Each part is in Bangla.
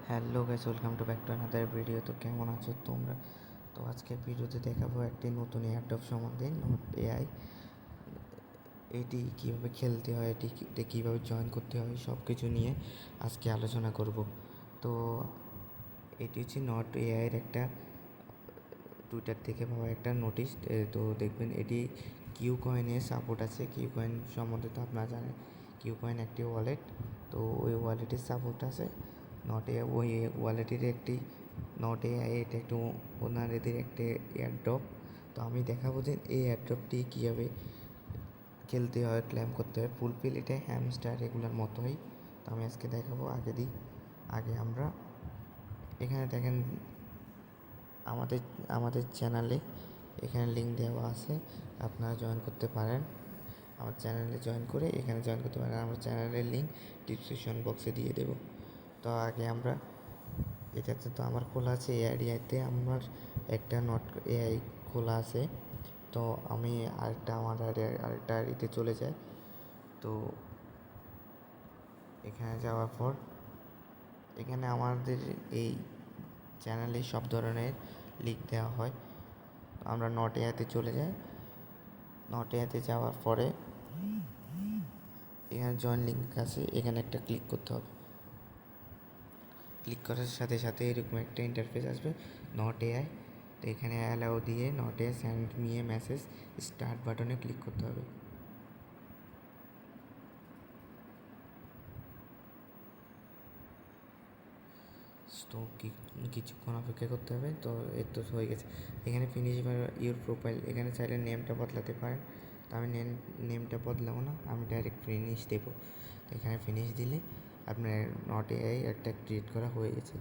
Hello guys, welcome to back to another video. তো কেমন আছো তোমরা? তো আজকে ভিডিওতে দেখাবো একটি নতুন এয়ারড্রপ সম্বন্ধে, নোট এআই। এটি কীভাবে খেলতে হয়, এটি কীভাবে জয়েন করতে হয়, সব কিছু নিয়ে আজকে আলোচনা করব। তো এটি হচ্ছে নট এআইয়ের একটা টুইটার থেকে পাওয়া একটা নোটিশ। তো দেখবেন এটি কিউ কয়েনের সাপোর্ট আছে। কিউ কয়েন সম্বন্ধে তো আপনারা জানেন, কিউ কয়েন একটি ওয়ালেট। তো ওই ওয়ালেটের সাপোর্ট আছে নট এ। ওই ওয়ালেটের একটি নট এআই, এটা একটু ওনাদের একটা এয়ারড্রপ। তো আমি দেখাবো যে এই এয়ারড্রপটি কীভাবে খেলতে হয়, ক্লেম করতে হয়। ফুলফিল এটা হ্যামস্টার এগুলোর মতোই। তো আমি আজকে দেখাবো। আগে আমরা এখানে দেখেন আমাদের আমাদের চ্যানেলে এখানে লিঙ্ক দেওয়া আছে, আপনারা জয়েন করতে পারেন। আমার চ্যানেলে জয়েন করে এখানে জয়েন করতে পারেন। আমার চ্যানেলের লিঙ্ক ডিসক্রিপশন বক্সে দিয়ে দেব। তো আগে আমরা এটাতে তো আমার খোলা আছে এআইডিতে, আমার একটা নট এআই খোলা আছে। তো আমি আরেকটা আইডিতে চলে যাই। তো এখানে যাওয়ার পর এখানে আমাদের এই চ্যানেলে সব ধরনের লিঙ্ক দেওয়া হয়। আমরা নট এআইতে চলে যাই। নট এআইতে যাওয়ার পরে এখানে জয়েন লিঙ্ক আছে, এখানে একটা ক্লিক করতে হবে। ক্লিক করার সাথে সাথে এরকম একটা ইন্টারফেস আসবে, নট এআই। তো এখানে অ্যালাউ দিয়ে not AI send me a message start বাটনে ক্লিক করতে হবে। তো কিছুক্ষণ অপেক্ষা করতে হবে। তো এর তো হয়ে গেছে। এখানে ফিনিশ ইউর প্রোফাইল, এখানে চাইলে নেমটা বদলাতে পারেন। তো আমি নেমটা বদলাবো না, আমি ডাইরেক্ট ফিনিশ দেবো। তো এখানে ফিনিশ দিলে আপনার নট এআই একটা ক্রিয়েট করা হয়ে গেছে।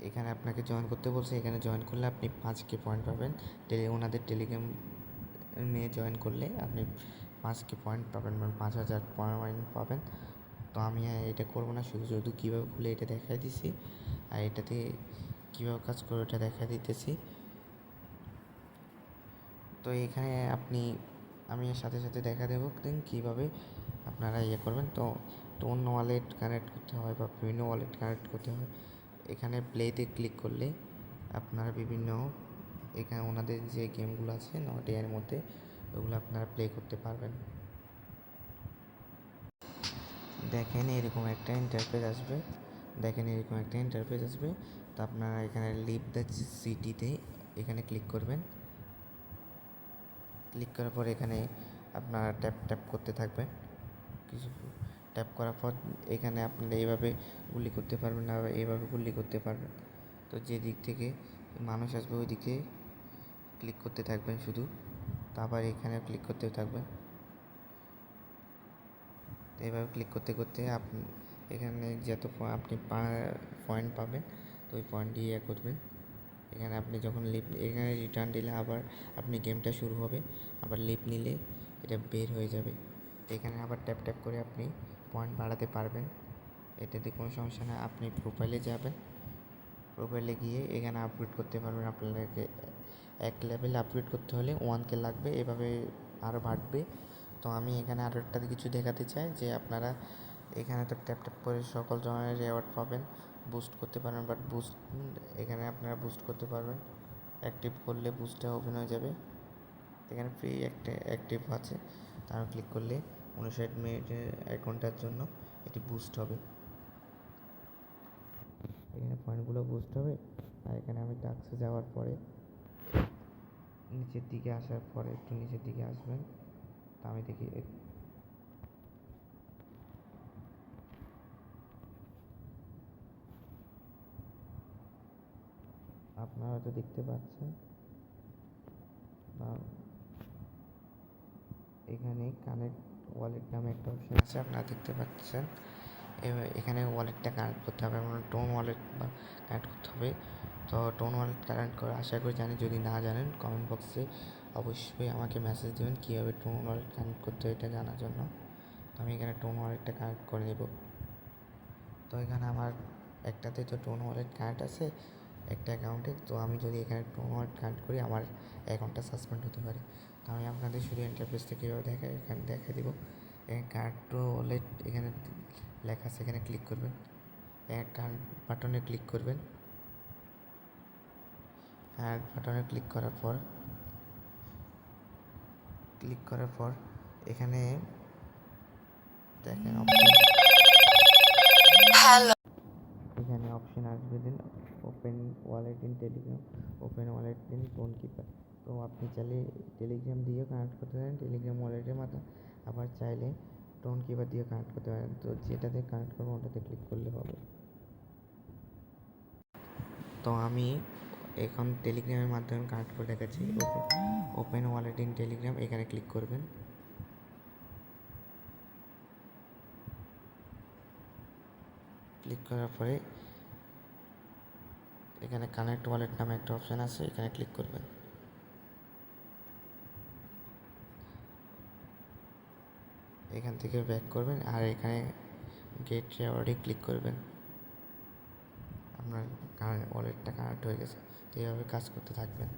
এখানে আপনাকে জয়েন করতে বলছে, এখানে জয়েন করলে আপনি 5K পয়েন্ট পাবেন। ওনাদের টেলিগ্রাম জয়েন করলে আপনি 5K পয়েন্ট পাবেন, মানে 5,000 পয়েন্ট পাবেন। তো আমি এটা করবো না, শুধু কীভাবে খুলে এটা দেখাই দিছি, আর এটাতে কীভাবে কাজ করে ওটা দেখা দিতেছি। তো এখানে আমি এর সাথে সাথে দেখা দেবো কীভাবে আপনারা করবেন। তো টোন ওয়ালেট কানেক্ট করতে হয় বা বিভিন্ন ওয়ালেট কানেক্ট করতে হয়। এখানে প্লেতে ক্লিক করলে আপনারা এখানে ওনাদের যে গেমগুলো আছে নট এর মধ্যে, ওগুলো আপনারা প্লে করতে পারবেন। দেখেন এরকম একটা ইন্টারফেস আসবে। তো আপনারা এখানে লিভ দ্য সিটিতে এখানে ক্লিক করবেন। ক্লিক করার পর এখানে আপনারা ট্যাপ করতে থাকবেন। কিছু ট্যাপ করার পর এখানে আপনারা এইভাবে গুলি করতে পারবেন, আবার এইভাবে গুলি করতে পারবেন। তো যে দিক থেকে মানুষ আসবে ওই দিকে ক্লিক করতে থাকবেন শুধু। তারপর এখানে ক্লিক করতে থাকবেন। তো এইভাবে ক্লিক করতে করতে এখানে যত আপনি পয়েন্ট পাবেন, তো ওই পয়েন্ট দিয়ে করবেন। এখানে আপনি যখন এখানে রিটার্ন দিলে আবার আপনি গেমটা শুরু হবে, আবার লিপ নিলে এটা বের হয়ে যাবে। তো এখানে আবার ট্যাপ করে আপনি পয়েন্ট বাড়াতে পারবেন, এটাতে কোনো সমস্যা না। আপনি প্রোফাইলে যাবেন, প্রোফাইলে গিয়ে এখানে আপগ্রেড করতে পারবেন। আপনাদেরকে এক লেভেল আপগ্রেড করতে হলে 1K লাগবে, এভাবে আরও বাড়বে। তো আমি এখানে আরও একটা কিছু দেখাতে চাই যে আপনারা এখানে তো ট্যাপ করে সকল ধরনের রেওয়ার্ড পাবেন, বুস্ট করতে পারবেন। বাট এখানে আপনারা বুস্ট করতে পারবেন, অ্যাক্টিভ করলে বুস্টটা ওপেন হয়ে যাবে। এখানে ফ্রি একটা অ্যাক্টিভ আছে, তার ক্লিক করলে 59 মিনিটের 1 ঘন্টার জন্য এটি বুস্ট হবে। এখানে পয়েন্টগুলো বুস্ট হবে। আর এখানে আমি টাস্কে যাওয়ার পরে নিচের দিকে আসার পরে একটু নিচের দিকে আসবেন। তা আমি দেখি আপনারা হয়তো দেখতে পাচ্ছেন বা এখানে কানেক্ট ওয়ালেট নামে একটা অপশন আছে, আপনারা দেখতে পাচ্ছেন। এখানে ওয়ালেটটা কানেক্ট করতে হবে, মানে টোন ওয়ালেট বা কানেক্ট করতে হবে। তো টোন ওয়ালেট কানেক্ট করে আশা করি জানি, যদি না জানেন কমেন্ট বক্সে অবশ্যই আমাকে মেসেজ দেবেন কীভাবে টোন ওয়ালেট কানেক্ট করতে হয় এটা জানার জন্য। তো আমি এখানে টোন ওয়ালেটটা কানেক্ট করে নেব। তো এখানে আমার একটাতে তো টোন ওয়ালেট কানেক্ট আছে একটা অ্যাকাউন্টে। তো আমি যদি এখানে টোন ওয়ালেট কানেক্ট করি আমার অ্যাকাউন্টটা সাসপেন্ড হতে পারে। তো আমি আপনাদের শুধু ইন্টারফেসটা কীভাবে এখানে দেখা দিব। এখানে কানেক্ট টু ওয়ালেট এখানে লেখা আছে, এখানে ক্লিক করবেন। অ্যাড বাটনে ক্লিক করবেন। অ্যাড বাটনে ক্লিক করার পর এখানে দেখেন এখানে অপশন আসবে দিন open wallet in Telegram, open wallet in tone keeper. তো আপনি চাইলে টেলিগ্রাম দিয়েও কানেক্ট করতে পারেন, টেলিগ্রাম ওয়ালেটের মাধ্যমে, আবার চাইলে টোন কিপার দিয়ে কানেক্ট করতে পারেন। তো যেটাতে কানেক্ট করবো ওটাতে ক্লিক করলে হবে। তো আমি এখন টেলিগ্রামের মাধ্যমে কানেক্ট করে দেখাচ্ছি। ওপেন ওয়ালেট ইন টেলিগ্রাম, এখানে ক্লিক করবেন। ক্লিক করার পরে এখানে কানেক্ট ওয়ালেট নামে একটা অপশান আছে, এখানে ক্লিক করবেন। এখান থেকে ব্যাক করবেন আর এখানে গেট রিওয়ার্ডে ক্লিক করবেন। আপনার ওয়ালেটটা কানেক্ট হয়ে গেছে। তো এইভাবে কাজ করতে থাকবেন।